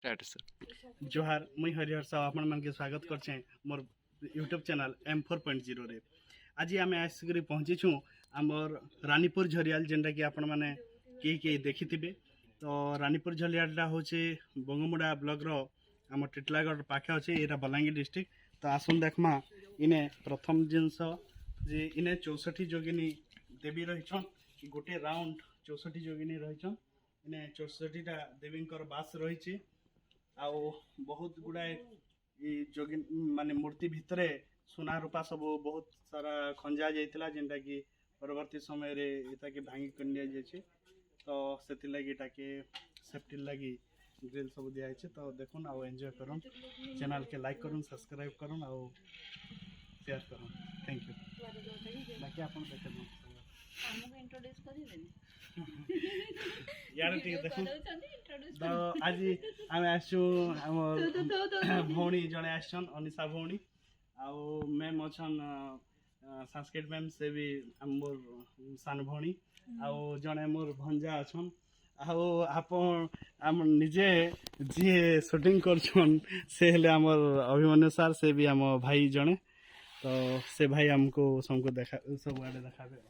Start sir. जोहार मुई हरिहर साहु आपण मन के स्वागत करछे मोर यूट्यूब चैनल M4.0 रे। आज आम आसिक पहुँची छूँ आमर रानीपुर झरियाल जेनटा कि आपण मैंने कई देखिथिबे। तो रानीपुर झरियालटा हूँ बंगमुड़ा ब्लॉक रो आम टिटलागढ़ पाखे अच्छे यहाँ बलांगीर डिस्ट्रिक्ट। तो आसन देखमा इने प्रथम जिनस जे इने 64 जोगिनी देवी रही गोटे राउंड 64 जोगिनी रही इने 64टा देवी बास रही आउ बहुत गुड़ाए जोगिन माने मूर्ति भितरे सुना रूपा सब बहुत सारा खंजा जाइतिला जेनटा कि परवर्ती समय रे इताके भांगी कन्या जाइछे। तो सेति लागि ताके सेफ्टी लागि ग्रिल सब दिया है। तो देखुन आउ एंजॉय करूँ, चैनल के लाइक करूँ, सब्सक्राइब करूँ आउ शेयर करूँ। Thank you. बाकी आपन देखे दो हमको इंट्रोड्यूस करि देनी यार ठीक देखुन। तो आज आम आसु आम भौणी जड़े आसन अनिशा भौणी आउ मैम अच्छन संस्कृत मैम से भी मोर सान भौणी आउ जड़े मोर भंजा अच्छन आउ आप निजे जी शूटिंग करछन से हेले आमर अभिमन्यु सर से भी आम भाई जड़े। तो से भाई हमको सबको देखा सब आड़े देखाबे।